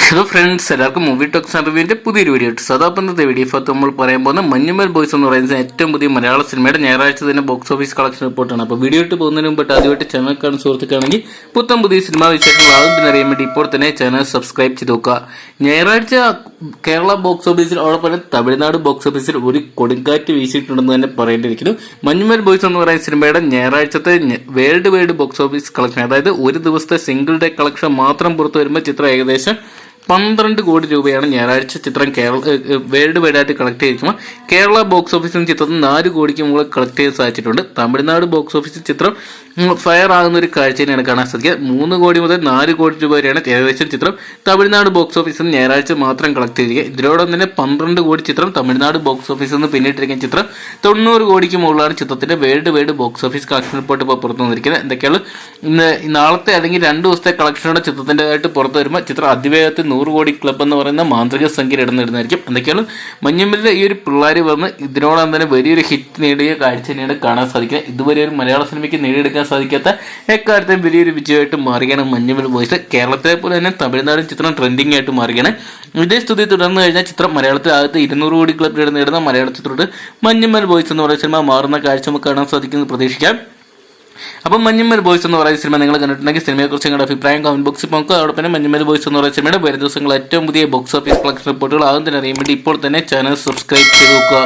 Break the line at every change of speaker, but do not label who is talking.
Hello friends, എല്ലാവർക്കും movie talks റിവ്യൂവിന്റെ പുതിയൊരു video ഇട്ട് സദാപന്നത്തെ വീഡിയോ ഭാഗത്ത് നമ്മൾ പറയാൻ പോകുന്ന മഞ്ഞുമൽ ബോയ്സ് എന്ന് പറയുന്ന ഏറ്റവും പുതിയ മലയാള സിനിമയുടെ ഞായറാഴ്ച തന്നെ ബോക്സ് ഓഫീസ് കളക്ഷൻ റിപ്പോർട്ടാണ്. അപ്പോൾ വീഡിയോ ഇട്ട് പോകുന്നതിന് മുമ്പ് ആദ്യമായിട്ട് ചാനൽ കാണുന്ന സുഹൃത്തുക്കാണെങ്കിൽ പുത്തം പുതിയ സിനിമാ വിശേഷങ്ങൾ ആദ്യം അറിയാൻ വേണ്ടി ഇപ്പോൾ തന്നെ ചാനൽ സബ്സ്ക്രൈബ് ചെയ്ത് നോക്കുക. ഞായറാഴ്ച കേരള ബോക്സ് ഓഫീസിൽ അതോടൊപ്പം തമിഴ്നാട് ബോക്സ് ഓഫീസിൽ ഒരു കൊടുങ്കാറ്റ് വീശിയിട്ടുണ്ടെന്ന് തന്നെ പറയേണ്ടിയിരിക്കുന്നു. മഞ്ഞുമൽ ബോയ്സ് എന്ന് പറയുന്ന സിനിമയുടെ ഞായറാഴ്ചത്തെ world wide box office collection, അതായത് ഒരു ദിവസത്തെ സിംഗിൾ ഡേ കളക്ഷൻ മാത്രം പുറത്തു വരുമ്പോൾ ചിത്രം ഏകദേശം 12 കോടി രൂപയാണ് ഞായറാഴ്ച ചിത്രം വേൾഡ് വൈഡ് ആയിട്ട് കളക്ട് ചെയ്തിരിക്കുമ്പോൾ കേരള ബോക്സ് ഓഫീസിൽ ചിത്രത്തിന് 4 കോടിക്ക് മുകളിൽ കളക്ട് ചെയ്യാൻ സാധിച്ചിട്ടുണ്ട്. തമിഴ്നാട് ബോക്സ് ഓഫീസിൽ ചിത്രം ഫയർ ആകുന്ന ഒരു കാഴ്ച തന്നെയാണ് കാണാൻ സാധിക്കുക. 3 കോടി മുതൽ 4 കോടി രൂപ വരെയാണ് ഏകദേശം ചിത്രം തമിഴ്നാട് ബോക്സ് ഓഫീസിൽ ഞായറാഴ്ച മാത്രം കളക്ട് ചെയ്തിരിക്കുക. ഇതിനോടൊപ്പം തന്നെ 12 കോടി ചിത്രം തമിഴ്നാട് ബോക്സ് ഓഫീസിൽ നിന്ന് പിന്നിട്ടിരിക്കുന്ന ചിത്രം 90 കോടിക്ക് മുകളിലാണ് ചിത്രത്തിന്റെ world wide box office collection report ഇപ്പോൾ പുറത്തു വന്നിരിക്കുന്നത്. എന്തൊക്കെയാണ് നാളത്തെ അല്ലെങ്കിൽ 2 ദിവസത്തെ കളക്ഷനോടെ ചിത്രത്തിൻ്റെതായിട്ട് പുറത്തു വരുമ്പോൾ ചിത്രം അതിവേഗത്തിൽ 100 കോടി ക്ലബ് എന്ന് പറയുന്ന മാന്ത്രിക സംഖ്യ ഇടുന്നിടുന്നതായിരിക്കും. എന്തൊക്കെയാണ് മഞ്ഞുമലിലെ ഈ ഒരു പിള്ളേർ വന്ന് ഇതിനോടൊപ്പം തന്നെ വലിയൊരു ഹിറ്റ് നേടിയ കാഴ്ച തന്നെയാണ് കാണാൻ സാധിക്കുന്നത്. ഇതുവരെ ഒരു മലയാള സിനിമയ്ക്ക് നേടിയെടുക്കാൻ സാധിക്കാത്ത എക്കാലത്തെയും വലിയൊരു വിജയമായിട്ട് മാറുകയാണ് മഞ്ഞുമൽ ബോയ്സ്. കേരളത്തിലെ പോലെ തന്നെ തമിഴ്നാടും ചിത്രം ട്രെൻഡിങ് ആയിട്ട് മാറുകയാണ്. ഇതേ സ്ഥിതി തുടർന്നു കഴിഞ്ഞാൽ ചിത്രം മലയാളത്തിൽ ആദ്യത്തെ 200 കോടി ക്ലബ് നേടുന്ന മലയാള ചിത്രത്തോട് മഞ്ഞുമൽ ബോയ്സ് എന്ന് പറയുന്ന സിനിമ മാറുന്ന കാഴ്ച നമുക്ക് കാണാൻ സാധിക്കുന്നത് പ്രതീക്ഷിക്കാം. അപ്പം മഞ്ഞുമൽ ബോയ്സ് എന്ന് പറയുന്ന സിനിമ നിങ്ങൾ കണ്ടിട്ടുണ്ടെങ്കിൽ സിനിമയെക്കുറിച്ച് നിങ്ങളുടെ അഭിപ്രായം കമന്റ് ബോക്സിൽ നോക്കുക. അതോടൊപ്പം തന്നെ മഞ്ഞുമൽ ബോയ്സ് എന്ന് പറയുന്ന സിനിമയുടെ വരും ദിവസങ്ങൾ ഏറ്റവും പുതിയ ബോക്സ് ഓഫീസ് കളക്ഷൻ റിപ്പോർട്ടുകൾ ആദ്യം തന്നെ അറിയാൻ വേണ്ടി ഇപ്പോൾ തന്നെ ചാനൽ സബ്സ്ക്രൈബ് ചെയ്ത് നോക്കുക.